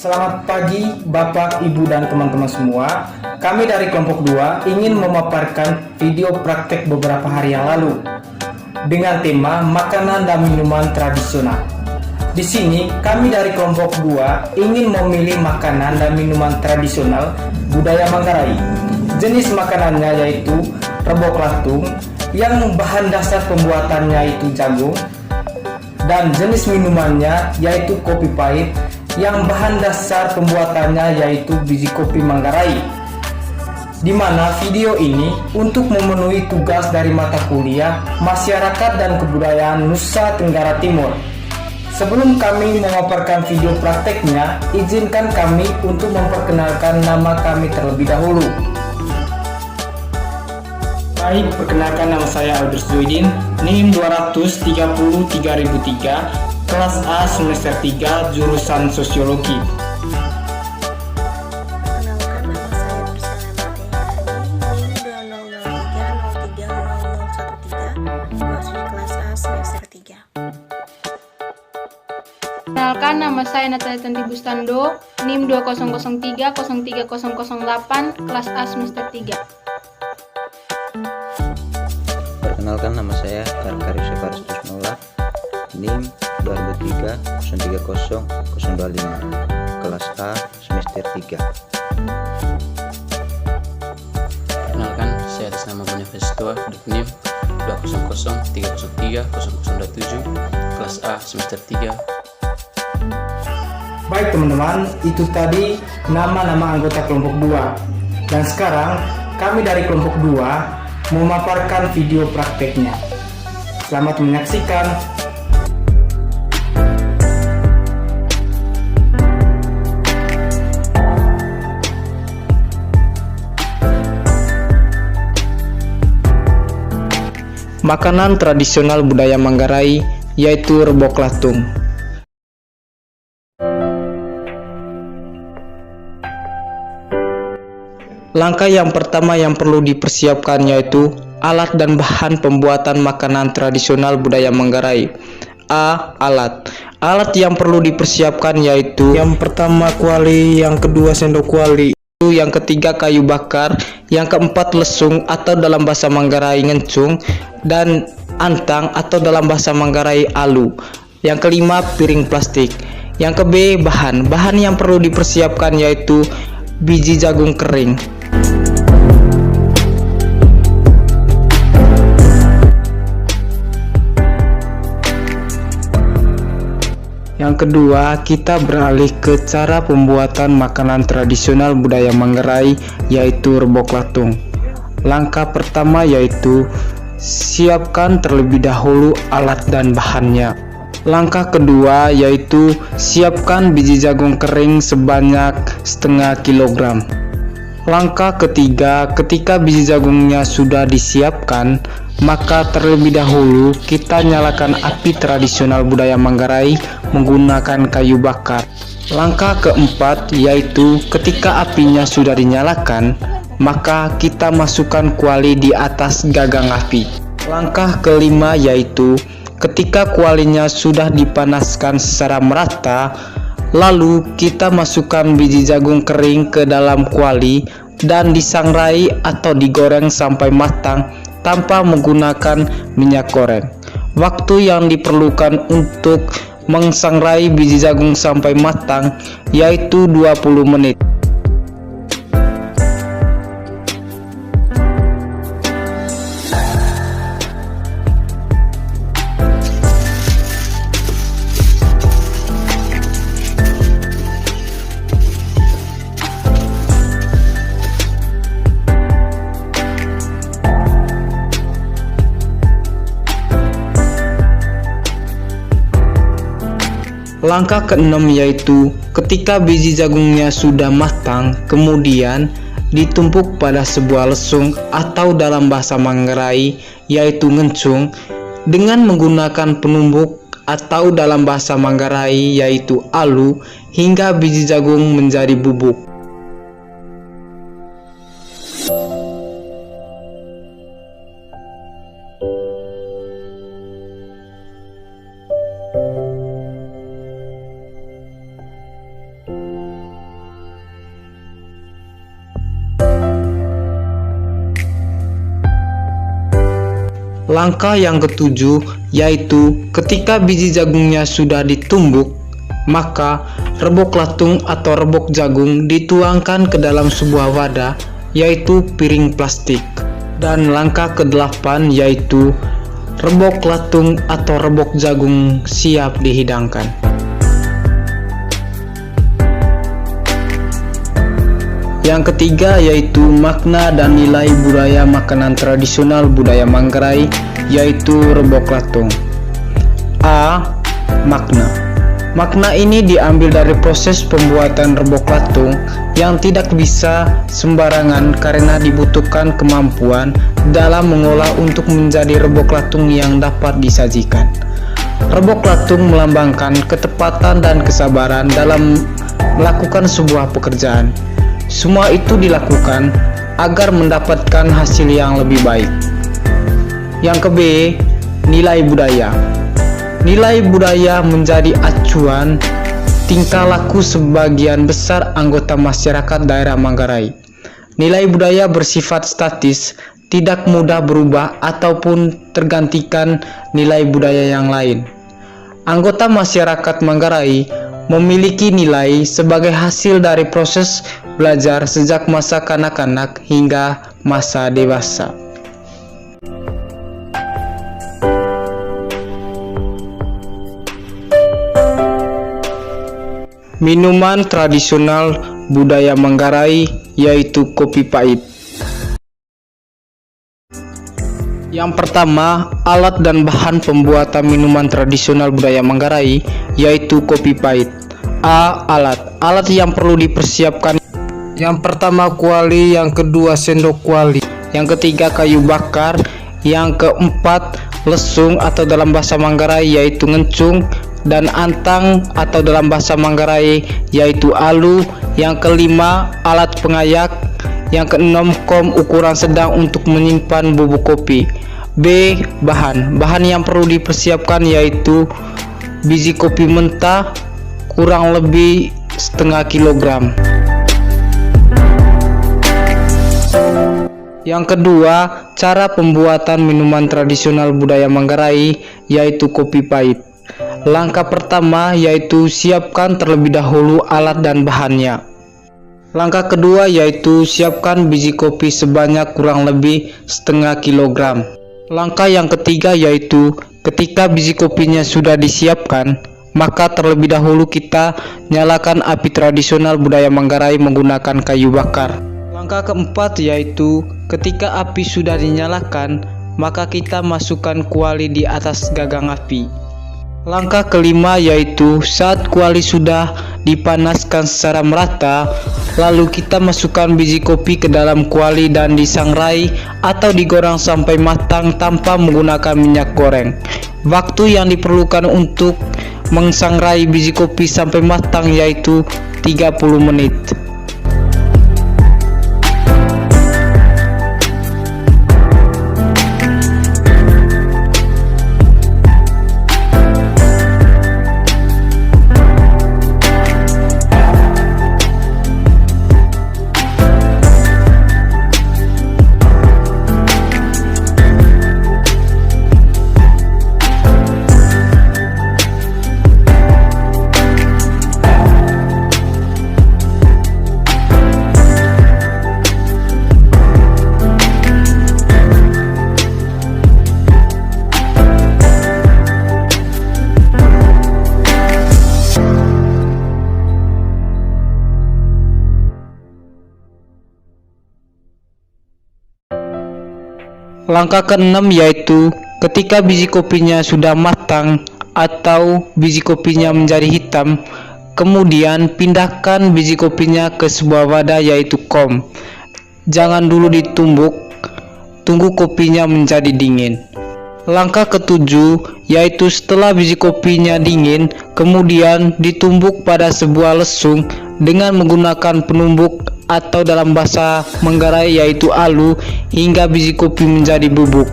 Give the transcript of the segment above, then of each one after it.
Selamat pagi Bapak, Ibu, dan teman-teman semua. Kami dari kelompok 2 ingin memaparkan video praktek beberapa hari yang lalu dengan tema makanan dan minuman tradisional. Di sini kami dari kelompok 2 ingin memilih makanan dan minuman tradisional budaya Manggarai. Jenis makanannya yaitu rebok latung yang bahan dasar pembuatannya itu jagung, dan jenis minumannya yaitu kopi pahit yang bahan dasar pembuatannya yaitu biji kopi Manggarai. Di mana video ini untuk memenuhi tugas dari mata kuliah Masyarakat dan Kebudayaan Nusa Tenggara Timur. Sebelum kami memaparkan video prakteknya, izinkan kami untuk memperkenalkan nama kami terlebih dahulu. Baik, perkenalkan, nama saya Aldrus Duidin, NIM 230-3003, kelas A semester 3, jurusan Sosiologi. Perkenalkan, nama saya Nursanamati Hadi, NIM 200303013, mahasiswi kelas A semester 3. Perkenalkan, nama saya Natalia Tanti Bustando, NIM 200303008, kelas A semester 3. Perkenalkan, nama saya Karkar Yusuf Aristus Maula, NIM 2003-030025, kelas A semester 3. Perkenalkan, saya atas nama Boniface Tua, NIM 20030030027, kelas A semester 3. Baik teman-teman, itu tadi nama-nama anggota kelompok 2. Dan sekarang kami dari kelompok 2 memaparkan video prakteknya. Selamat menyaksikan. Makanan tradisional budaya Manggarai yaitu rebok latung. Langkah yang pertama yang perlu dipersiapkan yaitu alat dan bahan pembuatan makanan tradisional budaya Manggarai. A. Alat. Alat yang perlu dipersiapkan yaitu yang pertama kuali, yang kedua sendok kuali, yang ketiga kayu bakar, yang keempat lesung atau dalam bahasa Manggarai ngencung, dan antang atau dalam bahasa Manggarai alu. Yang kelima piring plastik. Yang ke B bahan. Bahan yang perlu dipersiapkan yaitu biji jagung kering. Yang kedua, kita beralih ke cara pembuatan makanan tradisional budaya Manggarai yaitu rebok latung. Langkah pertama yaitu siapkan terlebih dahulu alat dan bahannya. Langkah kedua yaitu siapkan biji jagung kering sebanyak setengah kilogram. Langkah ketiga, ketika biji jagungnya sudah disiapkan, maka terlebih dahulu kita nyalakan api tradisional budaya Manggarai menggunakan kayu bakar. Langkah keempat yaitu ketika apinya sudah dinyalakan, maka kita masukkan kuali di atas gagang api. Langkah kelima yaitu ketika kualinya sudah dipanaskan secara merata, lalu kita masukkan biji jagung kering ke dalam kuali dan disangrai atau digoreng sampai matang tanpa menggunakan minyak goreng. Waktu yang diperlukan untuk mengsangrai biji jagung sampai matang yaitu 20 menit. Langkah keenam yaitu ketika biji jagungnya sudah matang, kemudian ditumpuk pada sebuah lesung atau dalam bahasa Manggarai yaitu ngencung dengan menggunakan penumbuk atau dalam bahasa Manggarai yaitu alu hingga biji jagung menjadi bubuk. Langkah yang ketujuh yaitu ketika biji jagungnya sudah ditumbuk, maka rebok latung atau rebok jagung dituangkan ke dalam sebuah wadah, yaitu piring plastik. Dan langkah ke-8 yaitu rebok latung atau rebok jagung siap dihidangkan. Yang ketiga yaitu makna dan nilai budaya makanan tradisional budaya Manggarai, yaitu rebok latung. A. Makna. Makna ini diambil dari proses pembuatan rebok latung yang tidak bisa sembarangan karena dibutuhkan kemampuan dalam mengolah untuk menjadi rebok latung yang dapat disajikan. Rebok latung melambangkan ketepatan dan kesabaran dalam melakukan sebuah pekerjaan. Semua itu dilakukan agar mendapatkan hasil yang lebih baik. Yang ke B, nilai budaya. Nilai budaya menjadi acuan tingkah laku sebagian besar anggota masyarakat daerah Manggarai. Nilai budaya bersifat statis, tidak mudah berubah ataupun tergantikan nilai budaya yang lain. Anggota masyarakat Manggarai memiliki nilai sebagai hasil dari proses belajar sejak masa kanak-kanak hingga masa dewasa. Minuman tradisional budaya Manggarai yaitu kopi pahit. Yang pertama, alat dan bahan pembuatan minuman tradisional budaya Manggarai yaitu kopi pahit. A. Alat yang perlu dipersiapkan. Yang pertama kuali, yang kedua sendok kuali, yang ketiga kayu bakar, yang keempat lesung atau dalam bahasa Manggarai yaitu ngencung, dan antang atau dalam bahasa Manggarai yaitu alu. Yang kelima alat pengayak. Yang keenam kom ukuran sedang untuk menyimpan bubuk kopi. B. Bahan yang perlu dipersiapkan yaitu biji kopi mentah kurang lebih setengah kilogram. Yang kedua, cara pembuatan minuman tradisional budaya Manggarai yaitu kopi pahit. Langkah pertama yaitu siapkan terlebih dahulu alat dan bahannya. Langkah kedua yaitu siapkan biji kopi sebanyak kurang lebih setengah kilogram. Langkah yang ketiga yaitu ketika biji kopinya sudah disiapkan, maka terlebih dahulu kita nyalakan api tradisional budaya Manggarai menggunakan kayu bakar. Langkah keempat yaitu ketika api sudah dinyalakan, maka kita masukkan kuali di atas gagang api. Langkah kelima yaitu saat kuali sudah dipanaskan secara merata, lalu kita masukkan biji kopi ke dalam kuali dan disangrai atau digoreng sampai matang tanpa menggunakan minyak goreng. Waktu yang diperlukan untuk mengsangrai biji kopi sampai matang yaitu 30 menit. Langkah keenam yaitu ketika biji kopinya sudah matang atau biji kopinya menjadi hitam, kemudian pindahkan biji kopinya ke sebuah wadah yaitu kom. Jangan dulu ditumbuk, tunggu kopinya menjadi dingin. Langkah ketujuh yaitu setelah biji kopinya dingin, kemudian ditumbuk pada sebuah lesung dengan menggunakan penumbuk atau dalam bahasa Manggarai yaitu alu hingga biji kopi menjadi bubuk.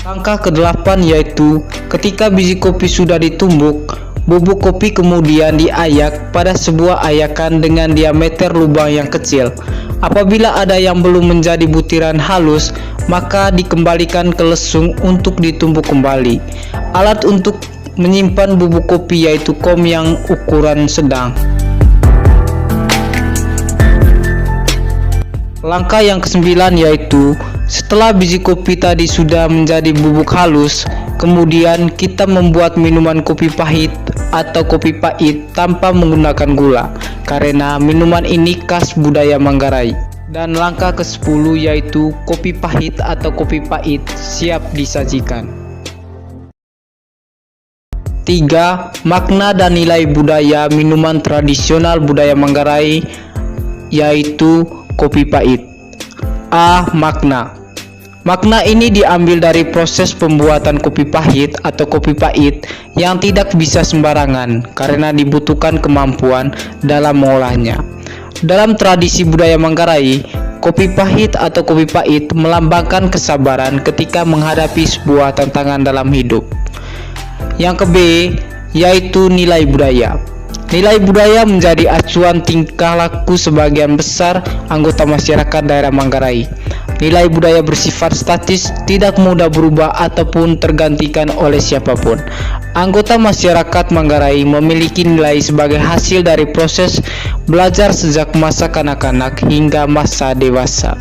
Langkah ke-8 yaitu ketika biji kopi sudah ditumbuk, Bubuk kopi kemudian diayak pada sebuah ayakan dengan diameter lubang yang kecil. Apabila ada yang belum menjadi butiran halus, maka dikembalikan ke lesung untuk ditumbuk kembali. Alat untuk menyimpan bubuk kopi yaitu kom yang ukuran sedang. Langkah yang ke-9 yaitu setelah biji kopi tadi sudah menjadi bubuk halus, kemudian kita membuat minuman kopi pahit atau kopi pahit tanpa menggunakan gula, karena minuman ini khas budaya Manggarai. Dan langkah ke-10 yaitu kopi pahit atau kopi pahit siap disajikan. 3. Makna dan nilai budaya minuman tradisional budaya Manggarai yaitu kopi pahit. A. Makna. Makna ini diambil dari proses pembuatan kopi pahit atau kopi pahit yang tidak bisa sembarangan karena dibutuhkan kemampuan dalam mengolahnya. Dalam tradisi budaya Manggarai, kopi pahit atau kopi pahit melambangkan kesabaran ketika menghadapi sebuah tantangan dalam hidup. Yang ke-B yaitu nilai budaya. Nilai budaya menjadi acuan tingkah laku sebagian besar anggota masyarakat daerah Manggarai. Nilai budaya bersifat statis, tidak mudah berubah ataupun tergantikan oleh siapapun. Anggota masyarakat Manggarai memiliki nilai sebagai hasil dari proses belajar sejak masa kanak-kanak hingga masa dewasa.